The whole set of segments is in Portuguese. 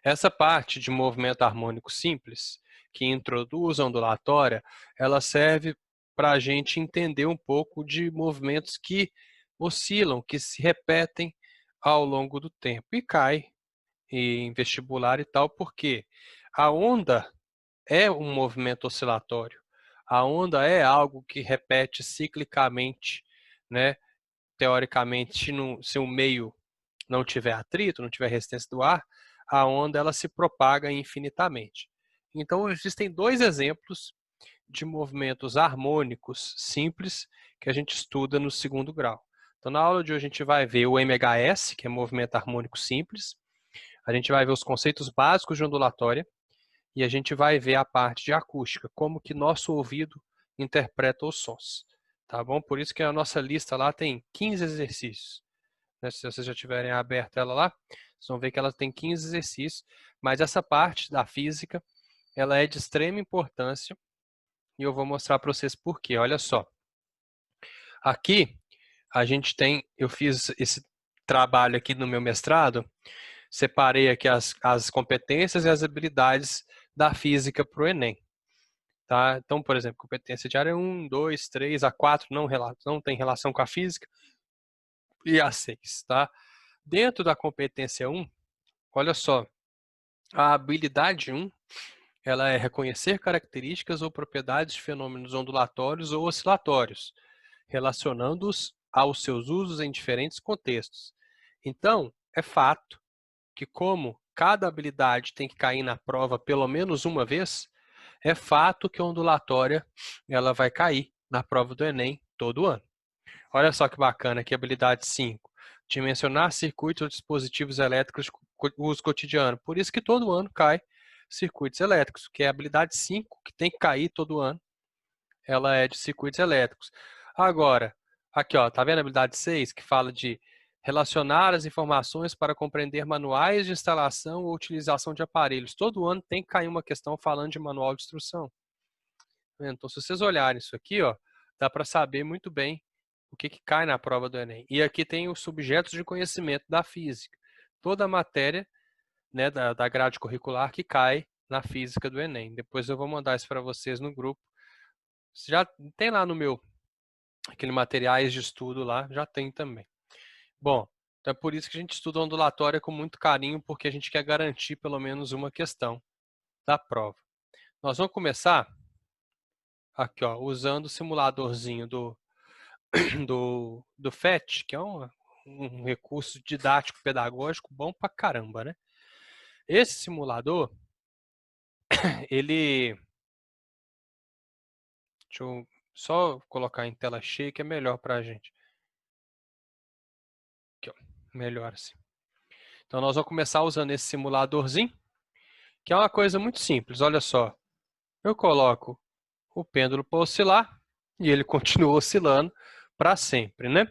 Essa parte de movimento harmônico simples, que introduz a ondulatória, ela serve para a gente entender um pouco de movimentos que oscilam, que se repetem ao longo do tempo. E cai em vestibular e tal, porque a onda é um movimento oscilatório. A onda é algo que repete ciclicamente, né? Teoricamente, se o meio não tiver atrito, não tiver resistência do ar, a onda ela se propaga infinitamente. Então, existem dois exemplos de movimentos harmônicos simples que a gente estuda no segundo grau. Então, na aula de hoje, a gente vai ver o MHS, que é movimento harmônico simples, a gente vai ver os conceitos básicos de ondulatória e a gente vai ver a parte de acústica, como que nosso ouvido interpreta os sons. Tá bom? Por isso que a nossa lista lá tem 15 exercícios. Né? Se vocês já tiverem aberto ela lá, vocês vão ver que ela tem 15 exercícios, mas essa parte da física, ela é de extrema importância e eu vou mostrar para vocês por quê. Olha só. Aqui, a gente tem, eu fiz esse trabalho aqui no meu mestrado, separei aqui as competências e as habilidades da física para o Enem. Tá? Então, por exemplo, competência de área 1, 2, 3, a 4 não tem relação com a física, e a 6. Tá? Dentro da competência 1, olha só, a habilidade 1, ela é reconhecer características ou propriedades de fenômenos ondulatórios ou oscilatórios, relacionando-os aos seus usos em diferentes contextos. Então, é fato que como cada habilidade tem que cair na prova pelo menos uma vez, é fato que a ondulatória ela vai cair na prova do Enem todo ano. Olha só que bacana aqui, habilidade 5. Dimensionar circuitos ou dispositivos elétricos de uso cotidiano. Por isso que todo ano cai circuitos elétricos, que é a habilidade 5, que tem que cair todo ano, ela é de circuitos elétricos. Agora, aqui ó, tá vendo a habilidade 6, que fala de relacionar as informações para compreender manuais de instalação ou utilização de aparelhos. Todo ano tem que cair uma questão falando de manual de instrução. Então, se vocês olharem isso aqui, ó, dá para saber muito bem o que cai na prova do Enem. E aqui tem os subjetos de conhecimento da física. Toda a matéria, né, da grade curricular que cai na física do Enem. Depois eu vou mandar isso para vocês no grupo. Já tem lá no meu, aquele materiais de estudo lá, já tem também. Bom, então é por isso que a gente estuda ondulatória com muito carinho, porque a gente quer garantir pelo menos uma questão da prova. Nós vamos começar aqui, ó, usando o simuladorzinho do FET, que é um recurso didático pedagógico bom pra caramba, né? Esse simulador, ele... Deixa eu só colocar em tela cheia que é melhor pra gente. Aqui, ó, melhor assim. Então nós vamos começar usando esse simuladorzinho, que é uma coisa muito simples, olha só. Eu coloco o pêndulo para oscilar e ele continua oscilando para sempre, né?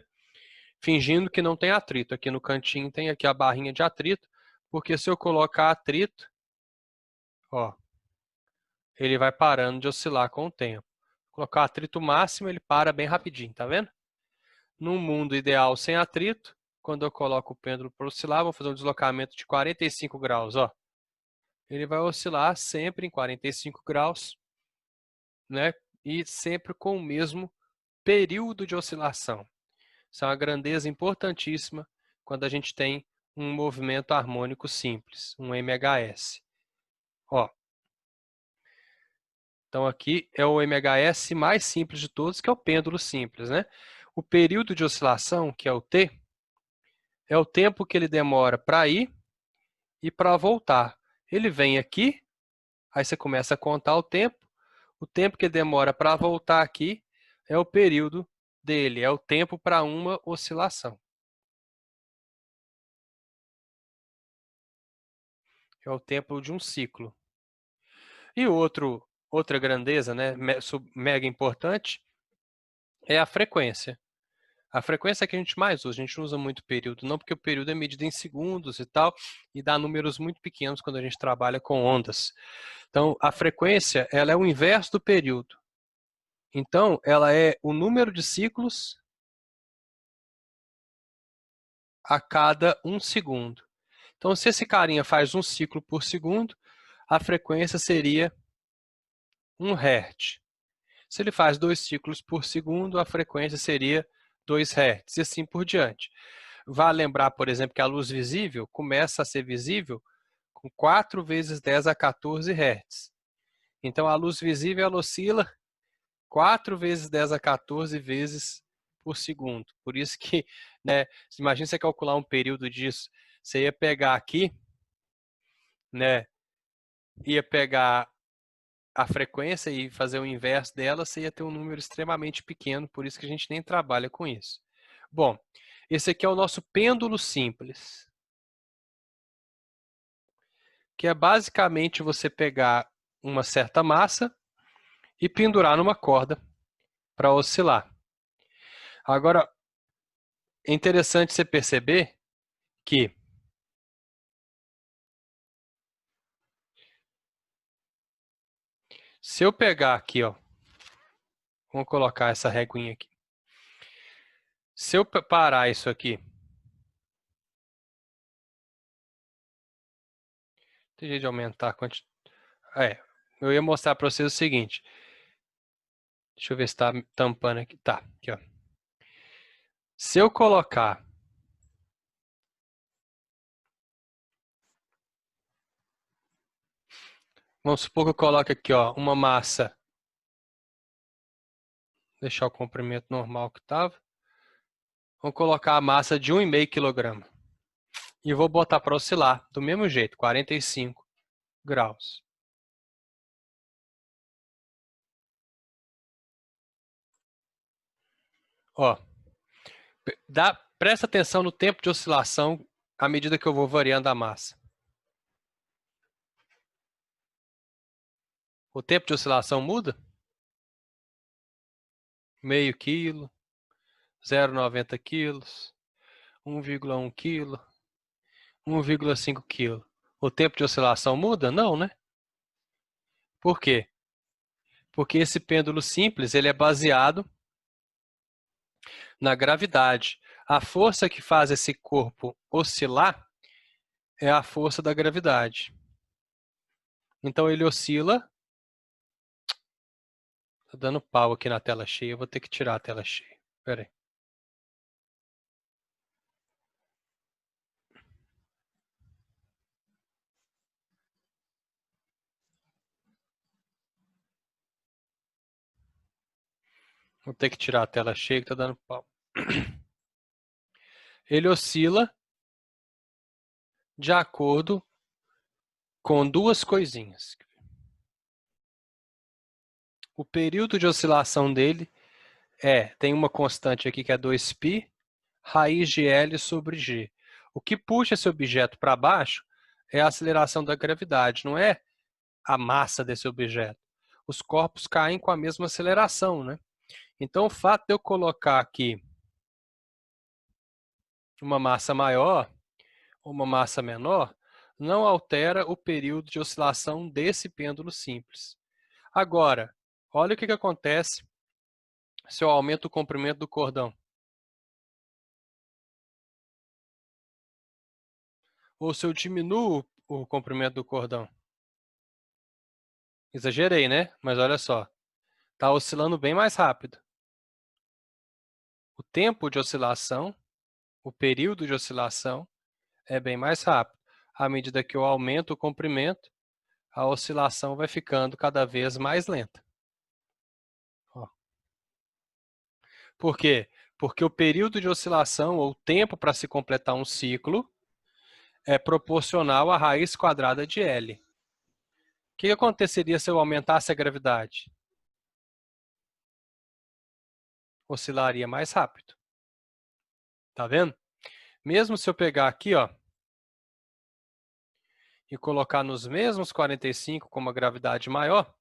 Fingindo que não tem atrito. Aqui no cantinho tem aqui a barrinha de atrito, porque se eu colocar atrito, ó, ele vai parando de oscilar com o tempo. Colocar atrito máximo, ele para bem rapidinho, tá vendo? Num mundo ideal sem atrito, quando eu coloco o pêndulo para oscilar, vou fazer um deslocamento de 45 graus, ó. Ele vai oscilar sempre em 45 graus, né? E sempre com o mesmo período de oscilação. Isso é uma grandeza importantíssima quando a gente tem um movimento harmônico simples, um MHS. Ó, então aqui é o MHS mais simples de todos, que é o pêndulo simples, né? O período de oscilação, que é o T, é o tempo que ele demora para ir e para voltar. Ele vem aqui, aí você começa a contar o tempo que demora para voltar aqui é o período dele, é o tempo para uma oscilação. É o tempo de um ciclo. E outra grandeza, né, mega importante, é a frequência. A frequência é que a gente mais usa, a gente não usa muito período, não, porque o período é medido em segundos e tal, e dá números muito pequenos quando a gente trabalha com ondas. Então, a frequência, ela é o inverso do período. Então, ela é o número de ciclos a cada 1 segundo. Então, se esse carinha faz um ciclo por segundo, a frequência seria 1 Hz. Se ele faz 2 ciclos por segundo, a frequência seria 2 Hz, e assim por diante. Vale lembrar, por exemplo, que a luz visível começa a ser visível com 4 vezes 10 a 14 Hz. Então, a luz visível ela oscila 4 vezes 10 a 14 vezes por segundo. Por isso que, né, imagina você calcular um período disso. Você ia pegar aqui, né, ia pegar a frequência e fazer o inverso dela, você ia ter um número extremamente pequeno, por isso que a gente nem trabalha com isso. Bom, esse aqui é o nosso pêndulo simples, que é basicamente você pegar uma certa massa e pendurar numa corda para oscilar. Agora, é interessante você perceber que se eu pegar aqui, ó, vamos colocar essa reguinha aqui. Se eu parar isso aqui, tem jeito de aumentar a quantidade. Eu ia mostrar para vocês o seguinte. Deixa eu ver se está tampando aqui. Tá, aqui, ó. Se eu colocar vamos supor que eu coloque aqui, ó, uma massa. Deixar o comprimento normal que estava. Vou colocar a massa de 1,5 kg. E vou botar para oscilar do mesmo jeito, 45 graus. Ó, presta atenção no tempo de oscilação à medida que eu vou variando a massa. O tempo de oscilação muda? Meio quilo, 0,90 quilos, 1,1 quilo, 1,5 quilo. O tempo de oscilação muda? Não, né? Por quê? Porque esse pêndulo simples ele é baseado na gravidade. A força que faz esse corpo oscilar é a força da gravidade. Então ele oscila. Tá dando pau aqui na tela cheia, eu vou ter que tirar a tela cheia. Espera aí. Vou ter que tirar a tela cheia que tá dando pau. Ele oscila de acordo com duas coisinhas. O período de oscilação dele tem uma constante aqui que é 2π, raiz de L sobre G. O que puxa esse objeto para baixo é a aceleração da gravidade, não é a massa desse objeto. Os corpos caem com a mesma aceleração, né? Então, o fato de eu colocar aqui uma massa maior ou uma massa menor não altera o período de oscilação desse pêndulo simples. Agora, olha o que acontece se eu aumento o comprimento do cordão. Ou se eu diminuo o comprimento do cordão. Exagerei, né? Mas olha só, está oscilando bem mais rápido. O tempo de oscilação, o período de oscilação é bem mais rápido. À medida que eu aumento o comprimento, a oscilação vai ficando cada vez mais lenta. Ó. Por quê? Porque o período de oscilação, ou tempo para se completar um ciclo, é proporcional à raiz quadrada de L. O que aconteceria se eu aumentasse a gravidade? Oscilaria mais rápido. Tá vendo? Mesmo se eu pegar aqui, ó, e colocar nos mesmos 45 com uma gravidade maior,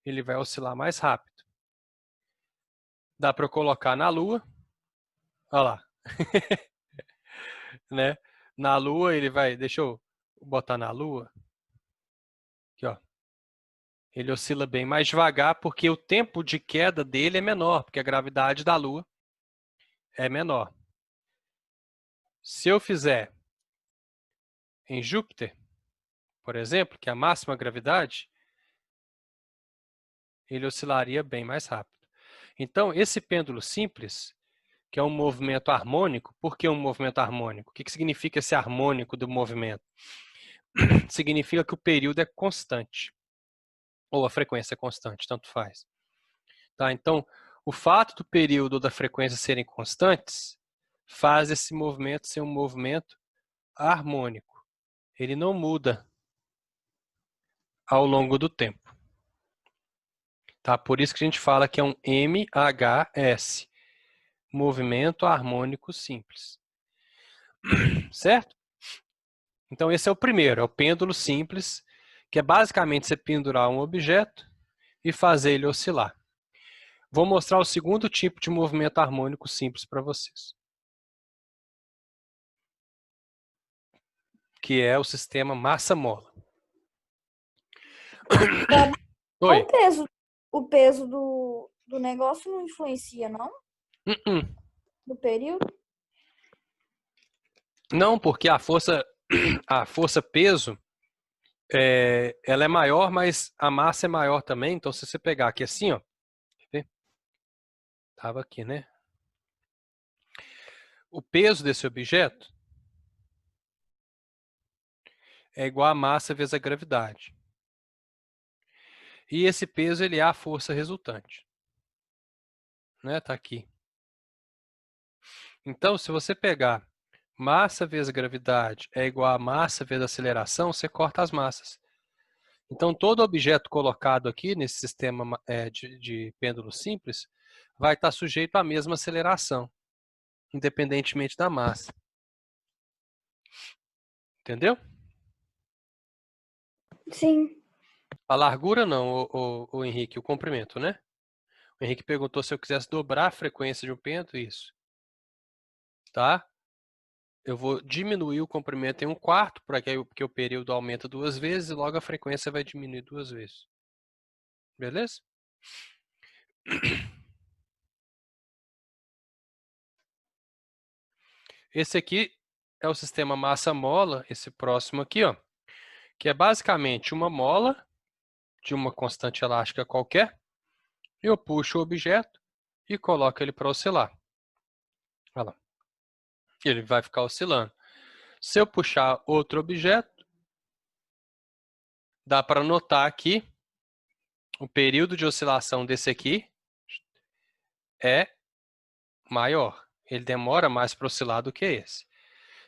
ele vai oscilar mais rápido. Dá para eu colocar na Lua. Olha lá. Né? Na Lua ele vai... Deixa eu botar na Lua. Aqui, ó. Ele oscila bem mais devagar porque o tempo de queda dele é menor, porque a gravidade da Lua é menor. Se eu fizer em Júpiter, por exemplo, que é a máxima gravidade, ele oscilaria bem mais rápido. Então, esse pêndulo simples, que é um movimento harmônico, por que um movimento harmônico? O que significa esse harmônico do movimento? Significa que o período é constante, ou a frequência é constante, tanto faz. Tá? Então, o fato do período ou da frequência serem constantes faz esse movimento ser um movimento harmônico. Ele não muda ao longo do tempo. Tá? Por isso que a gente fala que é um MHS, movimento harmônico simples. Certo? Então esse é o primeiro, é o pêndulo simples, que é basicamente você pendurar um objeto e fazer ele oscilar. Vou mostrar o segundo tipo de movimento harmônico simples para vocês, que é o sistema massa-mola. Oi. O peso do negócio não influencia, não? No período? Não, porque a força peso, ela é maior, mas a massa é maior também. Então, se você pegar aqui assim, ó, tava aqui, né? O peso desse objeto é igual a massa vezes a gravidade. E esse peso ele é a força resultante, né? Tá aqui. Então, se você pegar massa vezes gravidade é igual a massa vezes aceleração, você corta as massas. Então, todo objeto colocado aqui nesse sistema de pêndulo simples vai estar sujeito à mesma aceleração, independentemente da massa. Entendeu? Sim. A largura não, o Henrique, o comprimento, né? O Henrique perguntou se eu quisesse dobrar a frequência de um pêndulo, isso. Tá? Eu vou diminuir o comprimento em 1/4, porque o período aumenta 2 vezes e logo a frequência vai diminuir 2 vezes. Beleza? Esse aqui é o sistema massa-mola, esse próximo aqui, ó, que é basicamente uma mola de uma constante elástica qualquer. Eu puxo o objeto e coloco ele para oscilar. Olha lá. Ele vai ficar oscilando. Se eu puxar outro objeto, dá para notar que o período de oscilação desse aqui é maior. Ele demora mais para oscilar do que esse.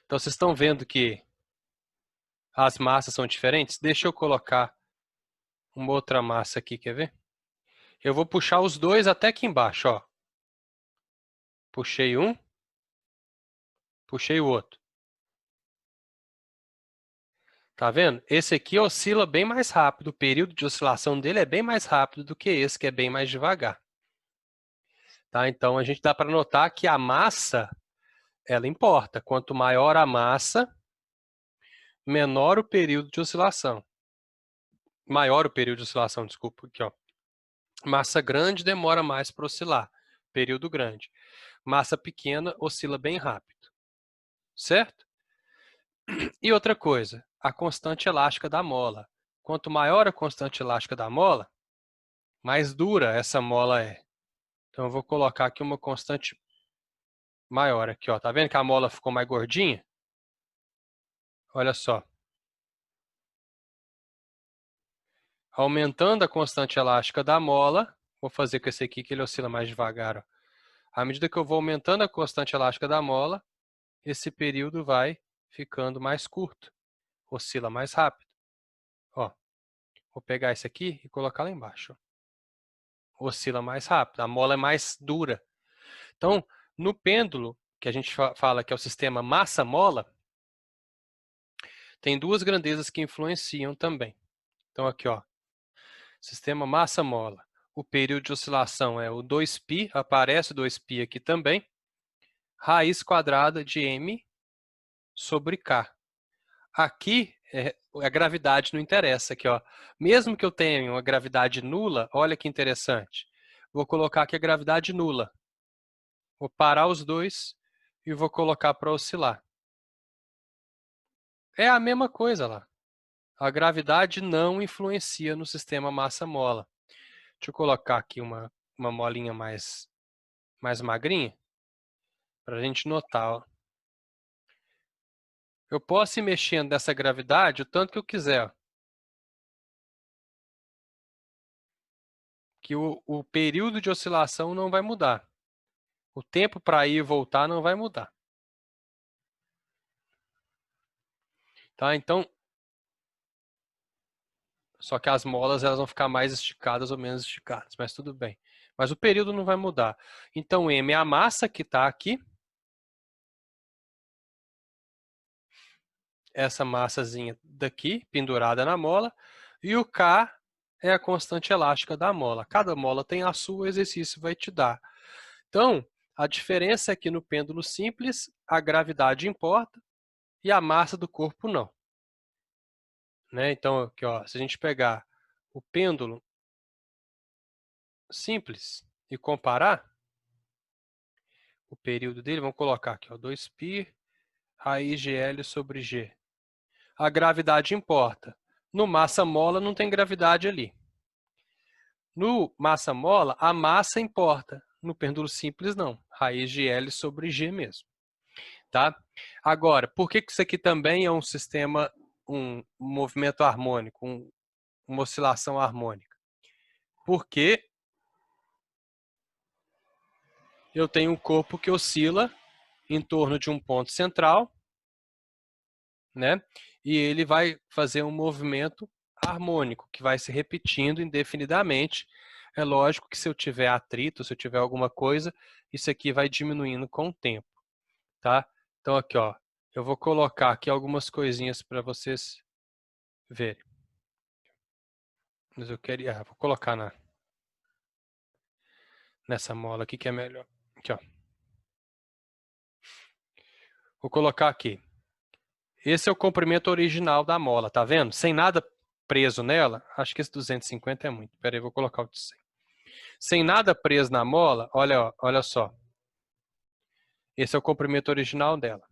Então, vocês estão vendo que as massas são diferentes? Deixa eu colocar uma outra massa aqui, quer ver? Eu vou puxar os dois até aqui embaixo, ó. Puxei um, puxei o outro. Tá vendo? Esse aqui oscila bem mais rápido, o período de oscilação dele é bem mais rápido do que esse, que é bem mais devagar. Tá? Então, a gente dá para notar que a massa, ela importa. Quanto maior a massa, menor o período de oscilação. Maior o período de oscilação, desculpa, aqui, ó. Massa grande demora mais para oscilar, período grande. Massa pequena oscila bem rápido, certo? E outra coisa, a constante elástica da mola. Quanto maior a constante elástica da mola, mais dura essa mola é. Então eu vou colocar aqui uma constante maior aqui, ó. Tá vendo que a mola ficou mais gordinha? Olha só. Aumentando a constante elástica da mola, vou fazer com esse aqui que ele oscila mais devagar, ó. À medida que eu vou aumentando a constante elástica da mola, esse período vai ficando mais curto, oscila mais rápido. Ó, vou pegar esse aqui e colocar lá embaixo. Oscila mais rápido, a mola é mais dura. Então, no pêndulo, que a gente fala que é o sistema massa-mola, tem duas grandezas que influenciam também. Então, aqui, ó, sistema massa-mola. O período de oscilação é o 2π, aparece o 2π aqui também, raiz quadrada de m sobre k. Aqui, a gravidade não interessa. Aqui, ó. Mesmo que eu tenha uma gravidade nula, olha que interessante. Vou colocar aqui a gravidade nula. Vou parar os dois e vou colocar para oscilar. É a mesma coisa lá. A gravidade não influencia no sistema massa-mola. Deixa eu colocar aqui uma molinha mais magrinha, para a gente notar. Ó. Eu posso ir mexendo nessa gravidade o tanto que eu quiser. Que o período de oscilação não vai mudar. O tempo para ir e voltar não vai mudar. Tá? Então, só que as molas elas vão ficar mais esticadas ou menos esticadas, mas tudo bem. Mas o período não vai mudar. Então, M é a massa que está aqui. Essa massazinha daqui, pendurada na mola. E o K é a constante elástica da mola. Cada mola tem a sua, o exercício vai te dar. Então, a diferença é que no pêndulo simples, a gravidade importa e a massa do corpo não. Né? Então, aqui, ó, se a gente pegar o pêndulo simples e comparar o período dele, vamos colocar aqui, ó, 2π raiz de L sobre G. A gravidade importa. No massa-mola não tem gravidade ali. No massa-mola, a massa importa. No pêndulo simples, não. Raiz de L sobre G mesmo. Tá? Agora, por que isso aqui também é um sistema, um movimento harmônico, uma oscilação harmônica? Porque eu tenho um corpo que oscila em torno de um ponto central, né? E ele vai fazer um movimento harmônico, que vai se repetindo indefinidamente. É lógico que se eu tiver atrito, se eu tiver alguma coisa, isso aqui vai diminuindo com o tempo, tá? Então aqui, ó, eu vou colocar aqui algumas coisinhas para vocês verem. Mas eu queria, vou colocar nessa mola aqui que é melhor. Aqui, ó. Vou colocar aqui. Esse é o comprimento original da mola, tá vendo? Sem nada preso nela. Acho que esse 250 é muito. Espera aí, vou colocar o de 100. Sem nada preso na mola, olha só. Esse é o comprimento original dela.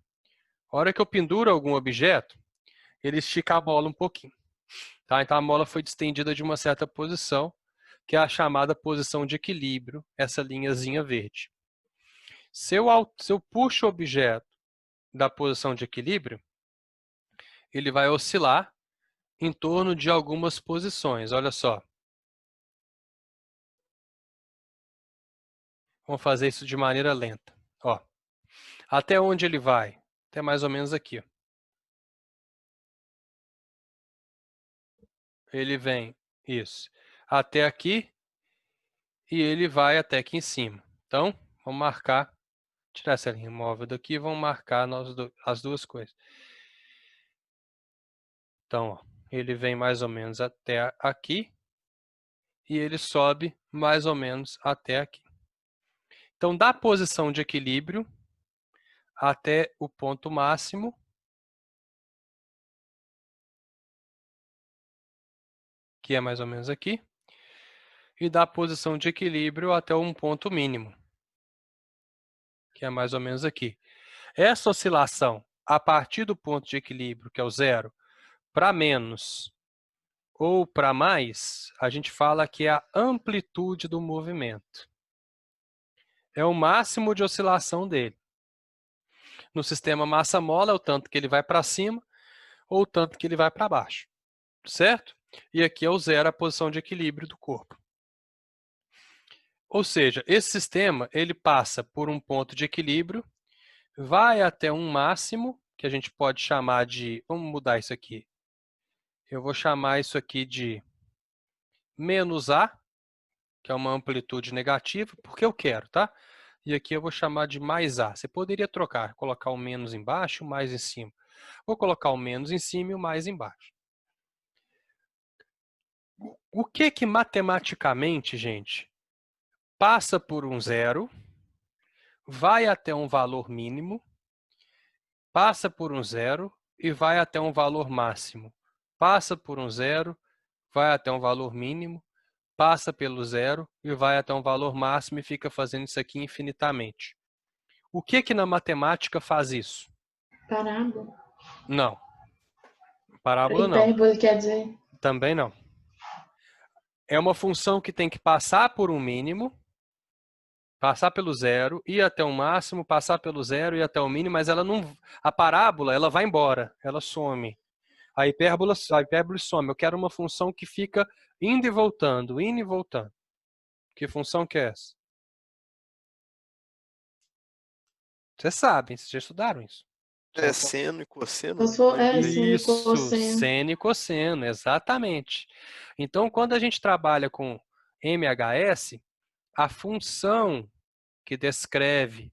A hora que eu penduro algum objeto, ele estica a mola um pouquinho. Tá? Então a mola foi distendida de uma certa posição, que é a chamada posição de equilíbrio, essa linhazinha verde. Se eu puxo o objeto da posição de equilíbrio, ele vai oscilar em torno de algumas posições. Olha só. Vamos fazer isso de maneira lenta. Ó, até onde ele vai? Até mais ou menos aqui. Ó. Ele vem, isso, até aqui e ele vai até aqui em cima. Então, vamos marcar, tirar essa linha móvel daqui e vamos marcar as duas coisas. Então, ó, ele vem mais ou menos até aqui e ele sobe mais ou menos até aqui. Então, da posição de equilíbrio até o ponto máximo, que é mais ou menos aqui, e da posição de equilíbrio até um ponto mínimo, que é mais ou menos aqui. Essa oscilação, a partir do ponto de equilíbrio, que é o zero, para menos ou para mais, a gente fala que é a amplitude do movimento. É o máximo de oscilação dele. No sistema massa-mola, é o tanto que ele vai para cima ou o tanto que ele vai para baixo. Certo? E aqui é o zero, a posição de equilíbrio do corpo. Ou seja, esse sistema ele passa por um ponto de equilíbrio, vai até um máximo, que a gente pode chamar de... Vamos mudar isso aqui. Eu vou chamar isso aqui de menos A, que é uma amplitude negativa, porque eu quero, tá? E aqui eu vou chamar de mais A. Você poderia trocar, colocar o menos embaixo e o mais em cima. Vou colocar o menos em cima e o mais embaixo. O que matematicamente, gente, passa por um zero, vai até um valor mínimo, passa por um zero e vai até um valor máximo. Passa por um zero, vai até um valor mínimo, passa pelo zero e vai até um valor máximo e fica fazendo isso aqui infinitamente. O que na matemática faz isso? Parada? Não. Parábola não. Hipérbole quer dizer? Também não. É uma função que tem que passar por um mínimo, passar pelo zero, ir até o máximo, passar pelo zero, ir até o mínimo, mas ela não, a parábola, ela vai embora, ela some. A hipérbole some. Eu quero uma função que fica indo e voltando, indo e voltando. Que função que é essa? Vocês sabem, vocês já estudaram isso. É seno e cosseno? Seno e cosseno. Seno e cosseno, exatamente. Então, quando a gente trabalha com MHS, a função que descreve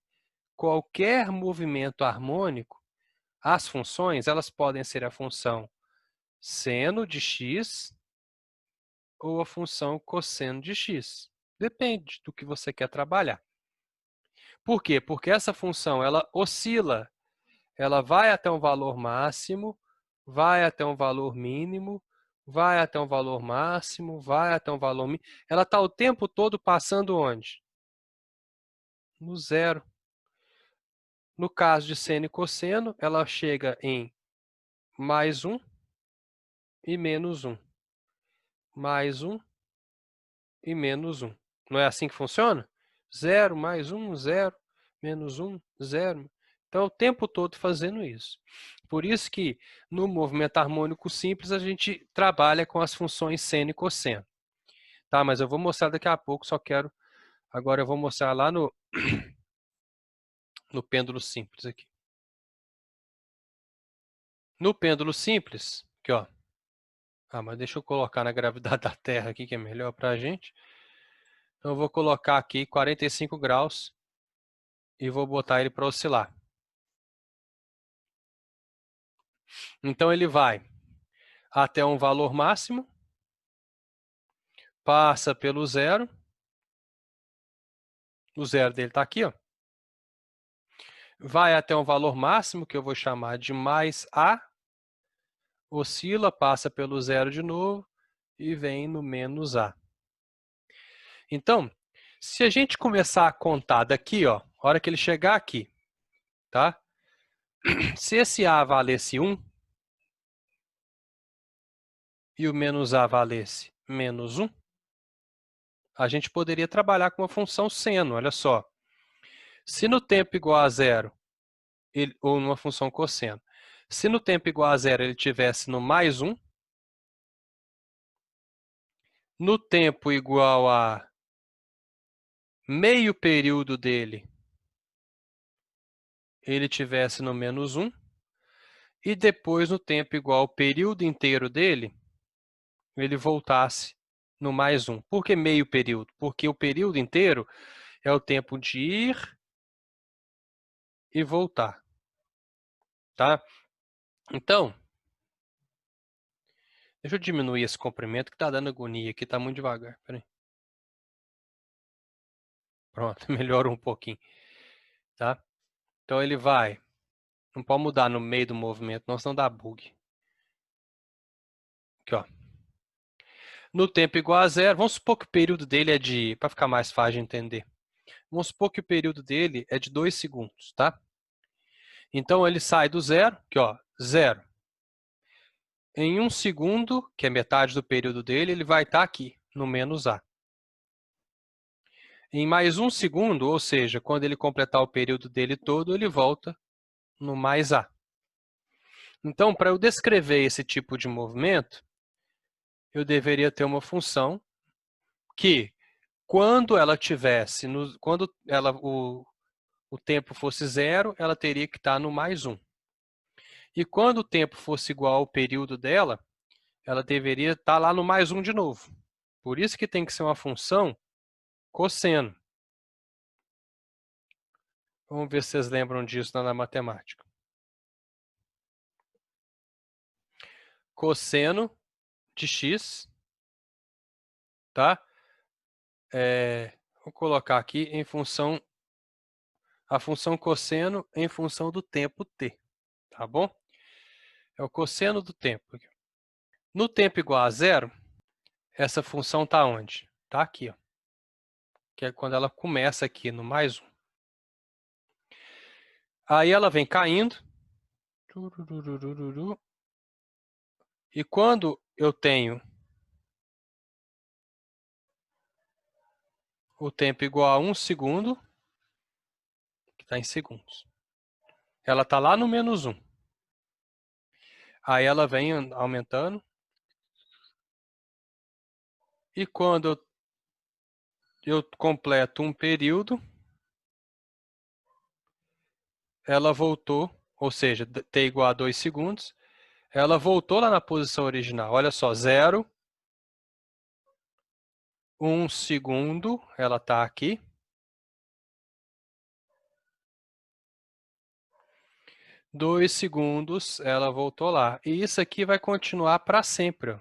qualquer movimento harmônico, as funções, elas podem ser a função seno de x ou a função cosseno de x. Depende do que você quer trabalhar. Por quê? Porque essa função, ela oscila. Ela vai até um valor máximo, vai até um valor mínimo, vai até um valor máximo, vai até um valor mínimo. Ela está o tempo todo passando onde? No zero. No caso de seno e cosseno, ela chega em mais 1 e menos 1. Mais 1 e menos 1. Não é assim que funciona? 0 mais 1, 0, menos 1, 0. Então, o tempo todo fazendo isso. Por isso que no movimento harmônico simples a gente trabalha com as funções seno e cosseno. Tá, mas eu vou mostrar daqui a pouco, só quero... Agora eu vou mostrar lá no pêndulo simples aqui. No pêndulo simples, aqui ó. Ah, mas deixa eu colocar na gravidade da Terra aqui, que é melhor para a gente. Então eu vou colocar aqui 45 graus e vou botar ele para oscilar. Então ele vai até um valor máximo, passa pelo zero, o zero dele está aqui, ó. Vai até um valor máximo, que eu vou chamar de mais A, oscila, passa pelo zero de novo e vem no menos A. Então, se a gente começar a contar daqui, ó, a hora que ele chegar aqui, tá? Se esse A valesse 1 e o menos A valesse menos 1, a gente poderia trabalhar com uma função seno, olha só. Se no tempo igual a zero, ou numa função cosseno, se no tempo igual a zero ele tivesse no mais 1, no tempo igual a meio período dele, ele tivesse no menos 1, e depois no tempo igual ao período inteiro dele, ele voltasse no mais 1. Por que meio período? Porque o período inteiro é o tempo de ir e voltar. Tá? Então, deixa eu diminuir esse comprimento que está dando agonia aqui, está muito devagar. Peraí. Pronto, melhorou um pouquinho. Tá? Então ele vai. Não pode mudar no meio do movimento, não, senão dá bug. Aqui, ó. No tempo igual a zero, vamos supor que o período dele é de... Para ficar mais fácil de entender. Vamos supor que o período dele é de 2 segundos, tá? Então ele sai do zero, aqui ó, zero. Em 1 segundo, que é metade do período dele, ele vai estar aqui, no menos A. Em mais 1 segundo, ou seja, quando ele completar o período dele todo, ele volta no mais A. Então, para eu descrever esse tipo de movimento, eu deveria ter uma função que, quando ela tivesse, quando o tempo fosse zero, ela teria que estar no mais 1. E quando o tempo fosse igual ao período dela, ela deveria estar lá no mais 1 de novo. Por isso que tem que ser uma função cosseno. Vamos ver se vocês lembram disso na matemática. Cosseno de x, tá? Vou colocar aqui em função, a função cosseno em função do tempo t, tá bom? É o cosseno do tempo. No tempo igual a zero, essa função está onde? Está aqui, ó. Que é quando ela começa aqui no mais 1. Aí ela vem caindo. E quando eu tenho o tempo igual a 1 segundo, que está em segundos, ela está lá no menos 1. Aí ela vem aumentando. E quando eu completo um período, ela voltou, ou seja, t igual a 2 segundos, ela voltou lá na posição original. Olha só, 0, 1 segundo, ela está aqui. 2 segundos, ela voltou lá. E isso aqui vai continuar para sempre. Ó.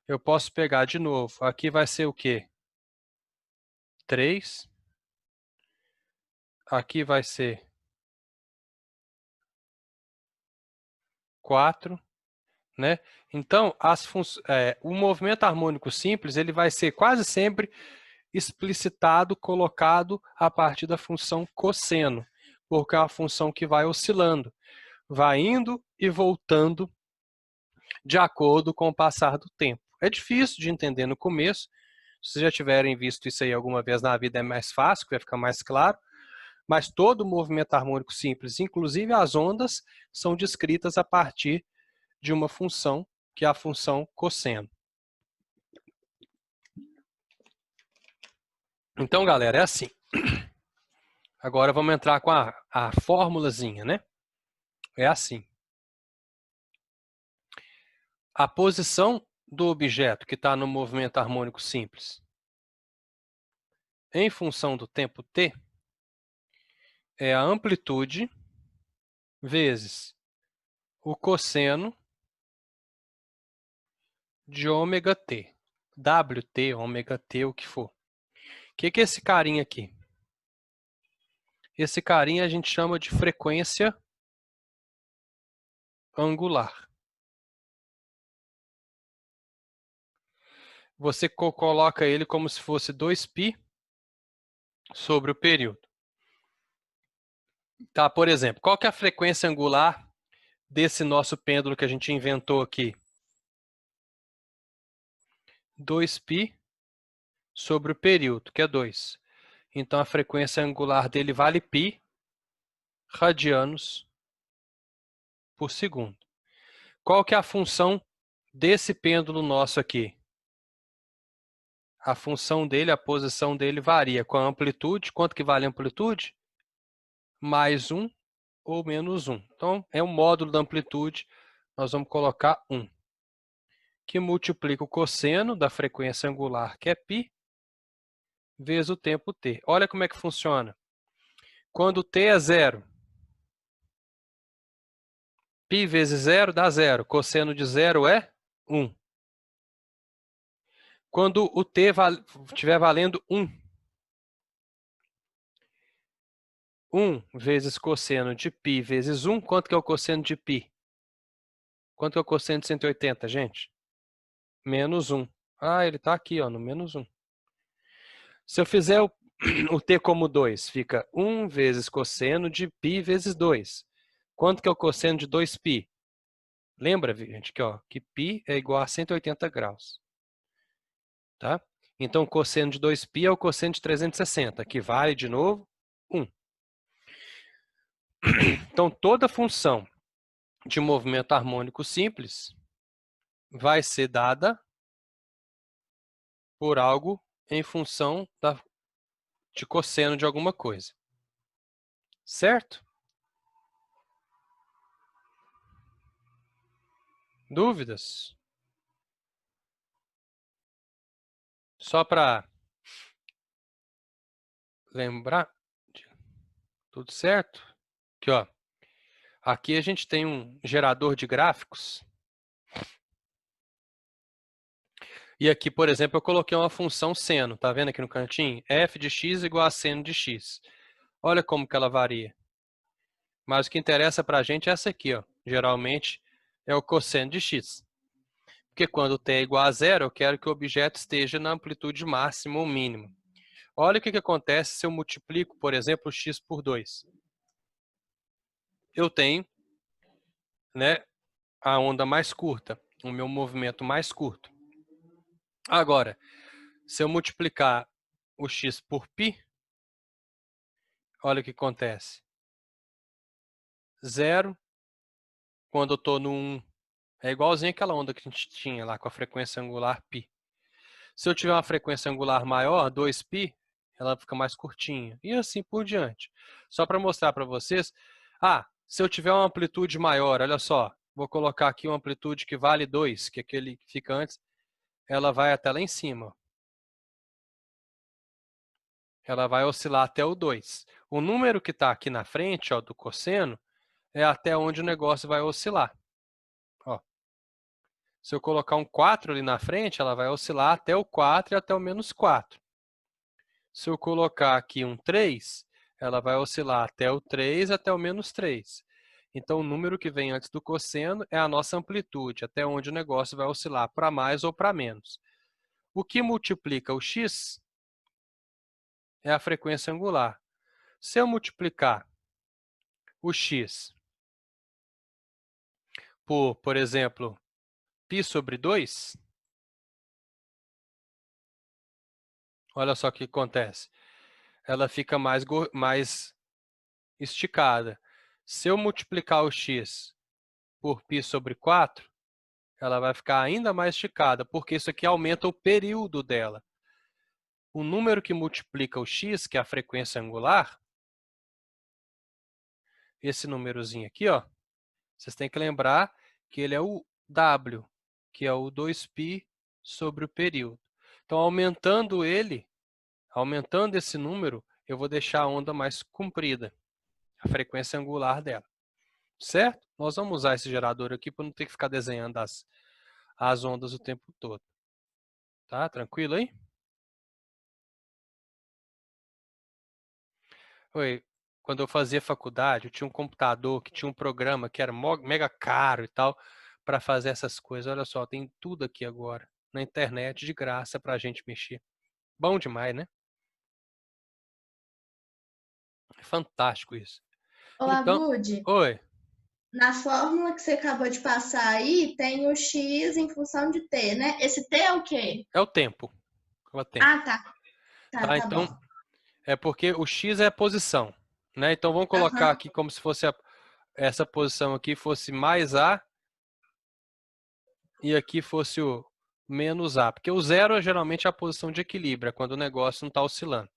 Eu posso pegar de novo. Aqui vai ser o quê? 3. Aqui vai ser 4. Né? Então, o movimento harmônico simples ele vai ser quase sempre explicitado, colocado a partir da função cosseno, porque é uma função que vai oscilando, vai indo e voltando de acordo com o passar do tempo. É difícil de entender no começo, se vocês já tiverem visto isso aí alguma vez na vida é mais fácil, vai ficar mais claro, mas todo movimento harmônico simples, inclusive as ondas, são descritas a partir de uma função, que é a função cosseno. Então, galera, é assim. Agora vamos entrar com a formulazinha, né? É assim. A posição do objeto que está no movimento harmônico simples em função do tempo t é a amplitude vezes o cosseno de ômega t. Wt, ômega t, o que for. O que é esse carinha aqui? Esse carinha a gente chama de frequência angular. Você coloca ele como se fosse 2π sobre o período. Tá, por exemplo, qual que é a frequência angular desse nosso pêndulo que a gente inventou aqui? 2π sobre o período, que é 2. Então, a frequência angular dele vale π radianos por segundo. Qual que é a função desse pêndulo nosso aqui? A função dele, a posição dele varia com a amplitude. Quanto que vale a amplitude? Mais 1 ou menos 1. Então, é um módulo da amplitude, nós vamos colocar 1. Que multiplica o cosseno da frequência angular, que é π, vezes o tempo t. Olha como é que funciona. Quando t é 0, π vezes 0 dá 0. Cosseno de 0 é 1. Quando o t estiver valendo 1, 1 vezes cosseno de π vezes 1, quanto que é o cosseno de π? Quanto que é o cosseno de 180, gente? Menos 1. Ah, ele está aqui, ó, no menos 1. Se eu fizer o t como 2, fica 1 vezes cosseno de π vezes 2. Quanto que é o cosseno de 2π? Lembra, gente, que π é igual a 180 graus. Tá? Então, o cosseno de 2π é o cosseno de 360, que vale, de novo, 1. Então, toda função de movimento harmônico simples vai ser dada por algo em função de cosseno de alguma coisa. Certo? Dúvidas? Só para lembrar, tudo certo? Aqui, ó. Aqui a gente tem um gerador de gráficos. E aqui, por exemplo, eu coloquei uma função seno. Tá vendo aqui no cantinho? F de x igual a seno de x. Olha como que ela varia. Mas o que interessa para a gente é essa aqui, ó. Geralmente é o cosseno de x. Porque quando t é igual a 0, eu quero que o objeto esteja na amplitude máxima ou mínima. Olha o que acontece se eu multiplico, por exemplo, x por 2. eu tenho, né, a onda mais curta, o meu movimento mais curto. Agora, se eu multiplicar o x por π, olha o que acontece. 0, quando eu estou no 1, é igualzinho aquela onda que a gente tinha lá com a frequência angular π. Se eu tiver uma frequência angular maior, 2π, ela fica mais curtinha. E assim por diante. Só para mostrar para vocês. Se eu tiver uma amplitude maior, olha só. Vou colocar aqui uma amplitude que vale 2, que é aquele que fica antes. Ela vai até lá em cima. Ela vai oscilar até o 2. O número que está aqui na frente, ó, do cosseno, é até onde o negócio vai oscilar. Ó. Se eu colocar um 4 ali na frente, ela vai oscilar até o 4 e até o menos 4. Se eu colocar aqui um 3, ela vai oscilar até o 3 até o menos 3. Então, o número que vem antes do cosseno é a nossa amplitude, até onde o negócio vai oscilar para mais ou para menos. O que multiplica o x é a frequência angular. Se eu multiplicar o x por exemplo, π sobre 2, olha só o que acontece. Ela fica mais esticada. Se eu multiplicar o x por π sobre 4, ela vai ficar ainda mais esticada, porque isso aqui aumenta o período dela. O número que multiplica o x, que é a frequência angular, esse númerozinho aqui, ó, vocês têm que lembrar que ele é o w, que é o 2π sobre o período. Então, aumentando esse número, eu vou deixar a onda mais comprida, a frequência angular dela. Certo? Nós vamos usar esse gerador aqui para não ter que ficar desenhando as ondas o tempo todo. Tá? Tranquilo aí? Oi, quando eu fazia faculdade, eu tinha um computador que tinha um programa que era mega caro e tal, para fazer essas coisas. Olha só, tem tudo aqui agora, na internet, de graça, para a gente mexer. Bom demais, né? É fantástico isso. Olá, Então, Bud. oi, Na fórmula que você acabou de passar aí, tem o x em função de t, né? Esse t é o quê? é o tempo. É o tempo. Ah, tá. Tá? Tá bom. Então, é porque o x é a posição, né? Então, vamos colocar Aham. aqui como se fosse essa posição aqui fosse mais A e aqui fosse o menos A. Porque o zero é geralmente a posição de equilíbrio, é quando o negócio não está oscilando.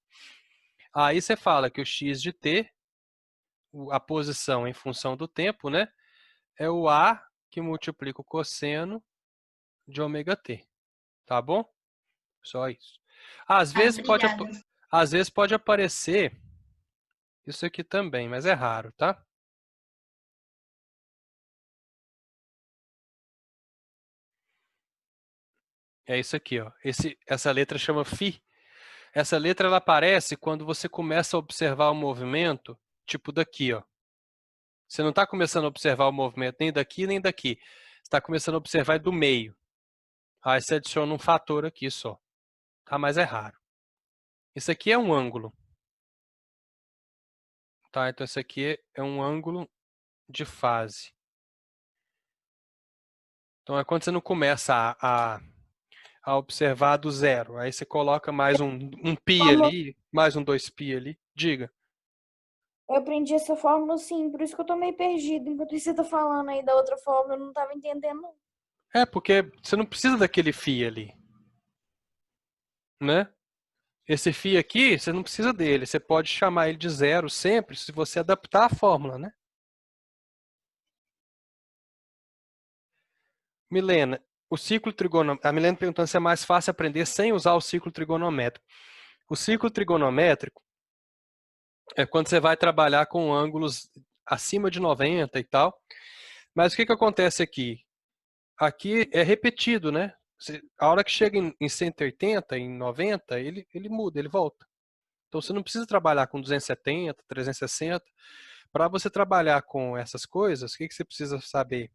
Aí você fala que o x de t, a posição em função do tempo, né? É o A que multiplica o cosseno de ômega t. Tá bom? Só isso. Às Tá, vezes pode, obrigada. às vezes pode aparecer isso aqui também, mas é raro, tá? É isso aqui, ó. Essa letra chama φ. Essa letra ela aparece quando você começa a observar o movimento, tipo daqui, ó. Você não está começando a observar o movimento nem daqui nem daqui. Você está começando a observar do meio. Aí você adiciona um fator aqui só. Tá? Mas é raro. Isso aqui é um ângulo. Tá? Então, isso aqui é um ângulo de fase. Então, é quando você não começa a observar do zero. Aí você coloca mais um π Fórmula- ali, mais um 2π ali. Diga. Eu aprendi essa fórmula sim, por isso que eu tô meio perdido. Enquanto você tá falando aí da outra fórmula, eu não tava entendendo, não. É, porque você não precisa daquele φ ali. Né? Esse φ aqui, você não precisa dele. Você pode chamar ele de zero sempre, se você adaptar a fórmula, né? Milena, o ciclo trigonométrico. A Milena perguntando se é mais fácil aprender sem usar o ciclo trigonométrico. O ciclo trigonométrico é quando você vai trabalhar com ângulos acima de 90 e tal. Mas o que acontece aqui? Aqui é repetido, né? A hora que chega em 180, em 90, ele muda, ele volta. Então você não precisa trabalhar com 270, 360. Para você trabalhar com essas coisas, o que você precisa saber?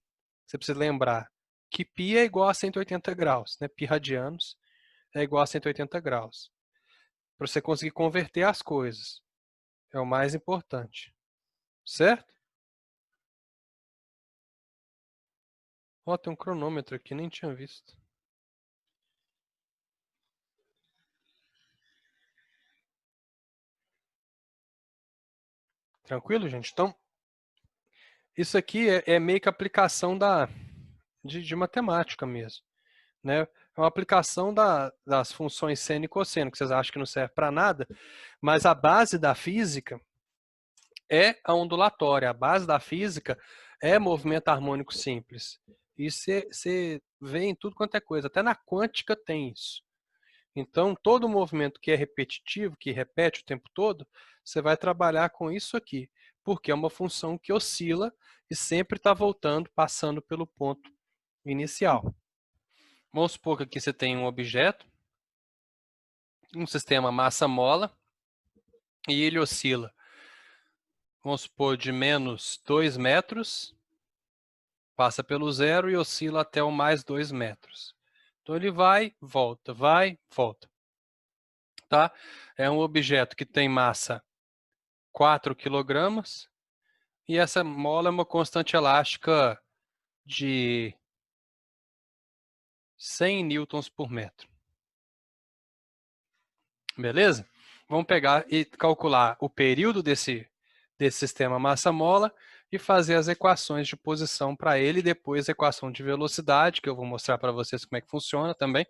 Você precisa lembrar que π é igual a 180 graus, né? Π radianos é igual a 180 graus. Para você conseguir converter as coisas. É o mais importante. Certo? Ó, tem um cronômetro aqui, nem tinha visto. Tranquilo, gente? Então, isso aqui é meio que aplicação de matemática mesmo, né? É uma aplicação das funções seno e cosseno, que vocês acham que não serve para nada, mas a base da física é a ondulatória, a base da física é movimento harmônico simples. E você vê em tudo quanto é coisa, até na quântica tem isso. Então, todo movimento que é repetitivo, que repete o tempo todo, você vai trabalhar com isso aqui, porque é uma função que oscila e sempre está voltando, passando pelo ponto inicial. Vamos supor que aqui você tem um objeto, um sistema massa-mola, e ele oscila, vamos supor, de menos 2 metros, passa pelo zero e oscila até o mais 2 metros. Então ele vai, volta, tá? É um objeto que tem massa 4 quilogramas e essa mola é uma constante elástica de 100 newtons por metro. Beleza? Vamos pegar e calcular o período desse sistema massa-mola e fazer as equações de posição para ele, e depois a equação de velocidade, que eu vou mostrar para vocês como é que funciona também,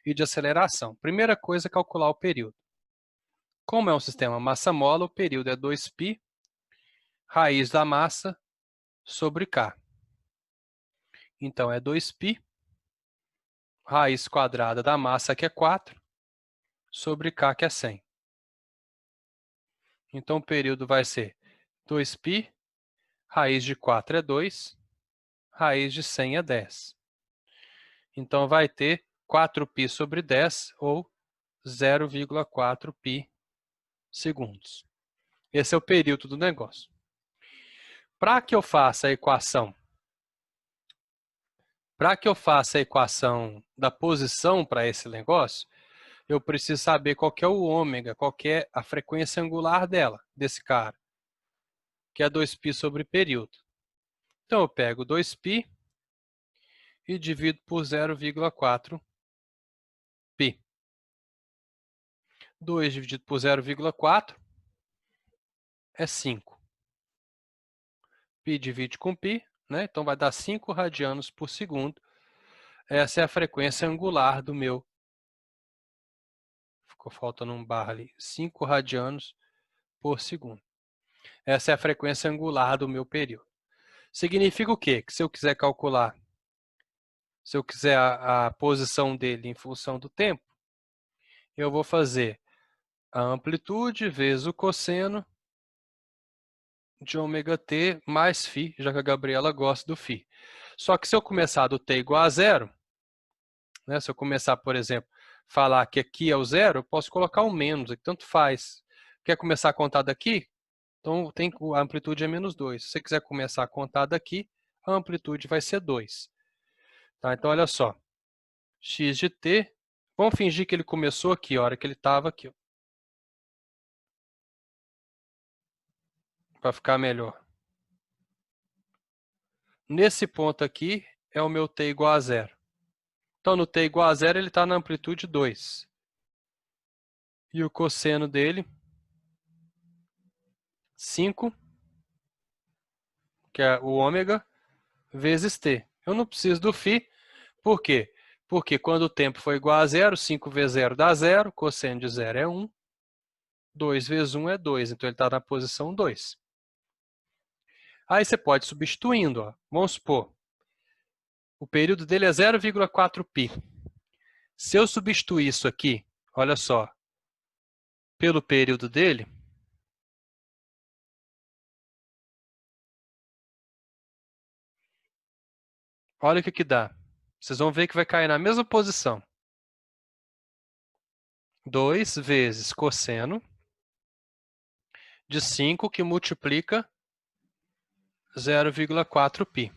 e de aceleração. Primeira coisa é calcular o período. Como é um sistema massa-mola, o período é 2π, raiz da massa, sobre K. Então, é 2π, raiz quadrada da massa, que é 4, sobre K, que é 100. Então, o período vai ser 2π, raiz de 4 é 2, raiz de 100 é 10. Então, vai ter 4π sobre 10, ou 0,4π segundos. Esse é o período do negócio. Para que eu faça a equação da posição para esse negócio, eu preciso saber qual que é o ômega, qual que é a frequência angular dela, desse cara, que é 2π sobre período. Então, eu pego 2π e divido por 0,4π. 2 dividido por 0,4 é 5. Π divide com π, né? Então vai dar 5 radianos por segundo. Essa é a frequência angular do meu. Ficou faltando um barra ali. 5 radianos por segundo. Essa é a frequência angular do meu período. Significa o quê? Que se eu quiser calcular, se eu quiser a posição dele em função do tempo, eu vou fazer a amplitude vezes o cosseno de ômega t mais φ, já que a Gabriela gosta do φ. Só que se eu começar do t igual a zero, né, se eu começar, por exemplo, falar que aqui é o zero, eu posso colocar um menos, que tanto faz. Quer começar a contar daqui? Então a amplitude é menos 2. Se você quiser começar a contar daqui, a amplitude vai ser 2. Tá? Então olha só, x de t, vamos fingir que ele começou aqui, a hora que ele estava aqui. Para ficar melhor. Nesse ponto aqui é o meu t igual a zero. Então, no t igual a zero, ele está na amplitude 2. E o cosseno dele, 5, que é o ômega, vezes t. Eu não preciso do φ, por quê? Porque quando o tempo for igual a zero, 5 vezes 0 dá 0, cosseno de 0 é 1, 2 vezes 1 é 2, então ele está na posição 2. Aí você pode ir substituindo, ó. Vamos supor, o período dele é 0,4π. Se eu substituir isso aqui, olha só, pelo período dele, olha o que dá. Vocês vão ver que vai cair na mesma posição. 2 vezes cosseno de 5 que multiplica 0,4π.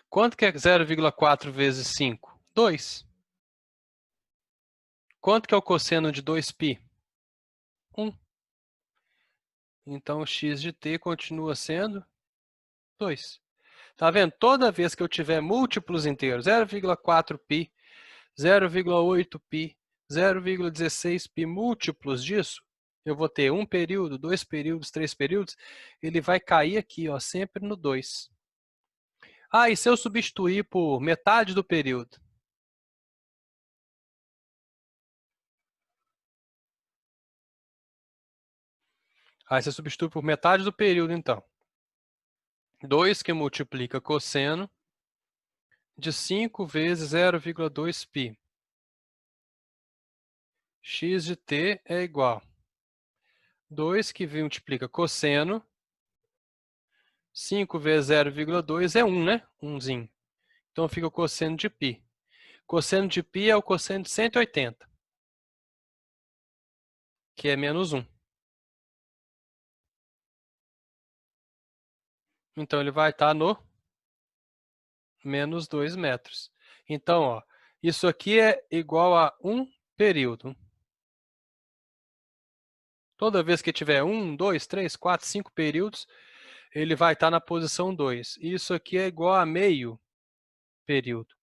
Quanto que é 0,4 vezes 5? 2. Quanto que é o cosseno de 2π? 1. Então, x de t continua sendo 2. Tá vendo? Toda vez que eu tiver múltiplos inteiros, 0,4π, 0,8π, 0,16π, múltiplos disso, eu vou ter um período, 2 períodos, 3 períodos, ele vai cair aqui, ó, sempre no 2. Ah, e se eu substituir por metade do período? Aí você substitui por metade do período, então. 2 que multiplica cosseno de 5 vezes 0,2π. X de t é igual 2 que multiplica cosseno, 5 vezes 0,2 é 1, né? 1zinho. Então fica o cosseno de π. Cosseno de π é o cosseno de 180, que é menos 1. Então ele vai estar no menos 2 metros. Então, ó, isso aqui é igual a 1 período. Toda vez que tiver 1, 2, 3, 4, 5 períodos, ele vai estar na posição 2. Isso aqui é igual a meio período.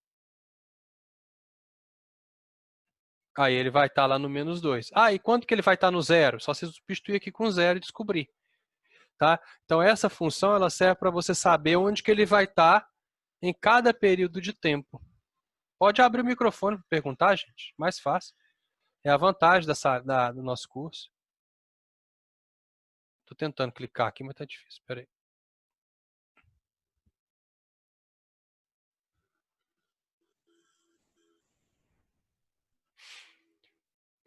Aí ele vai estar lá no menos 2. Ah, e quanto que ele vai estar no zero? Só você substituir aqui com zero e descobrir. Tá? Então, essa função ela serve para você saber onde que ele vai estar em cada período de tempo. Pode abrir o microfone para perguntar, gente. Mais fácil. É a vantagem do nosso curso. Estou tentando clicar aqui, mas está difícil. Espera aí.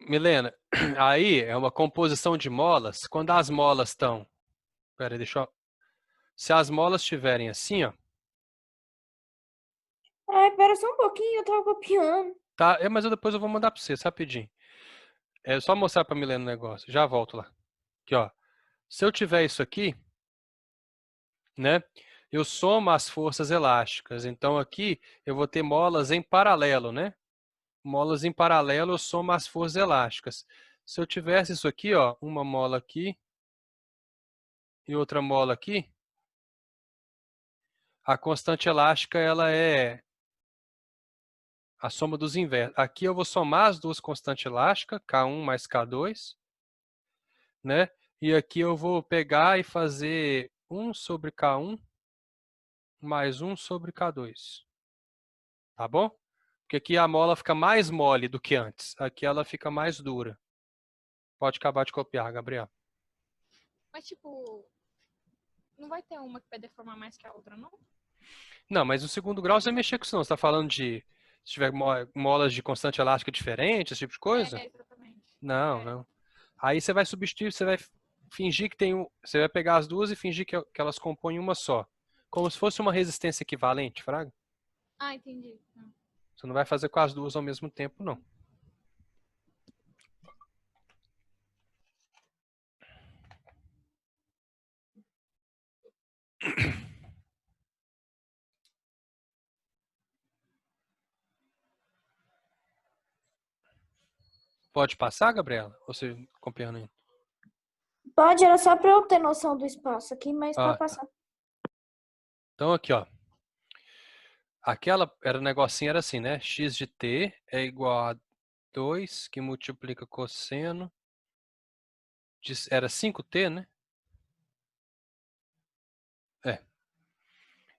Milena, aí é uma composição de molas. Quando as molas estão... Espera aí, deixa eu... Se as molas estiverem assim, ó. Ai, pera só um pouquinho, eu tava copiando. Tá, mas depois eu vou mandar para vocês, rapidinho. É só mostrar para a Milena o negócio. Já volto lá. Aqui, ó. Se eu tiver isso aqui, né? Eu somo as forças elásticas. Então, aqui eu vou ter molas em paralelo, né? Molas em paralelo, eu somo as forças elásticas. Se eu tivesse isso aqui, ó, uma mola aqui e outra mola aqui, a constante elástica ela é a soma dos inversos. Aqui eu vou somar as duas constantes elásticas, K1 mais K2, né? E aqui eu vou pegar e fazer 1 sobre K1 mais 1 sobre K2. Tá bom? Porque aqui a mola fica mais mole do que antes. Aqui ela fica mais dura. Pode acabar de copiar, Gabriel. Mas, tipo, não vai ter uma que vai deformar mais que a outra, não? Não, mas no segundo grau você vai mexer com isso não. Você está falando de se tiver molas de constante elástica diferente, esse tipo de coisa? É, exatamente. Não, não. Aí você vai substituir, você vai fingir que tem você vai pegar as duas e fingir que elas compõem uma só. Como se fosse uma resistência equivalente, fraga. Ah, entendi. Você não vai fazer com as duas ao mesmo tempo, não. Pode passar, Gabriela? Ou você acompanhando ainda? Pode, era só pra eu ter noção do espaço aqui, mas pode Tá. passar. Então aqui, ó. O negocinho era assim, né? X de t é igual a 2 que multiplica cosseno. Era 5t, né? É.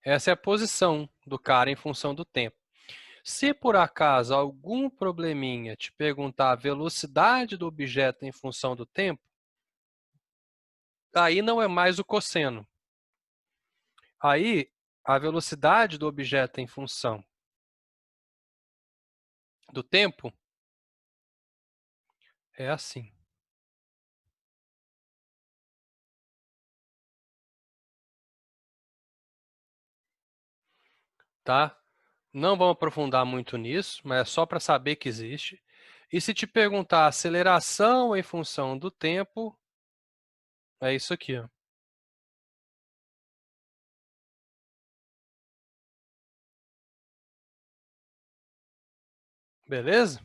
Essa é a posição do cara em função do tempo. Se por acaso algum probleminha te perguntar a velocidade do objeto em função do tempo, aí não é mais o cosseno. Aí a velocidade do objeto em função do tempo é assim. Tá? Não vamos aprofundar muito nisso, mas é só para saber que existe. E se te perguntar aceleração em função do tempo, é isso aqui, ó. Beleza?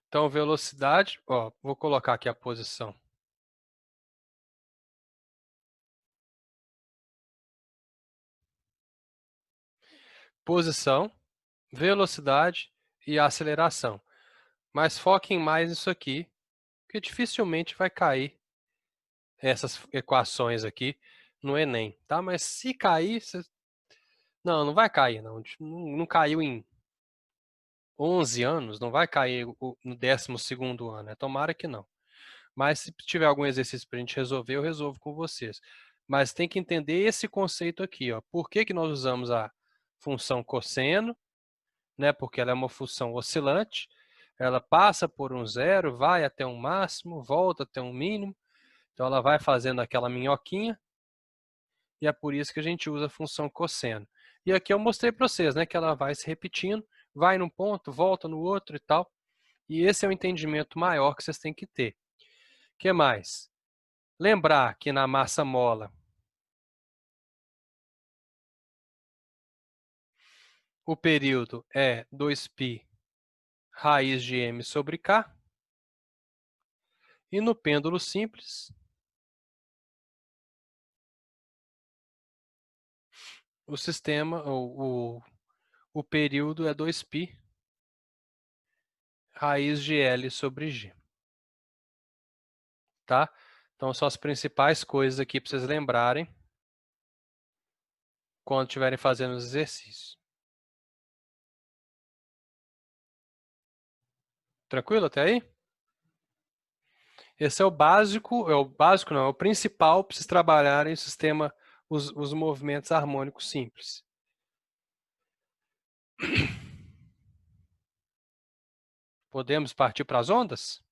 Então, velocidade, ó, vou colocar aqui a posição. posição, velocidade e aceleração. Mas foquem mais nisso aqui, porque dificilmente vai cair essas equações aqui no Enem, tá? Mas se cair, não vai cair, não. Não caiu em 11 anos, não vai cair no 12º ano, né? Tomara que não. Mas se tiver algum exercício para a gente resolver, eu resolvo com vocês. Mas tem que entender esse conceito aqui, ó. Por que que nós usamos a função cosseno, né? Porque ela é uma função oscilante, ela passa por um zero, vai até um máximo, volta até um mínimo, então ela vai fazendo aquela minhoquinha, e é por isso que a gente usa a função cosseno. E aqui eu mostrei para vocês, né, que ela vai se repetindo, vai num ponto, volta no outro e tal, e esse é o entendimento maior que vocês têm que ter. O que mais? Lembrar que na massa mola, o período é 2π raiz de m sobre k. E no pêndulo simples, o sistema, o período é 2π raiz de L sobre G. Tá? Então, são as principais coisas aqui para vocês lembrarem quando estiverem fazendo os exercícios. Tranquilo até aí? Esse é o básico não, é o principal para vocês trabalharem o sistema, os movimentos harmônicos simples. Podemos partir para as ondas?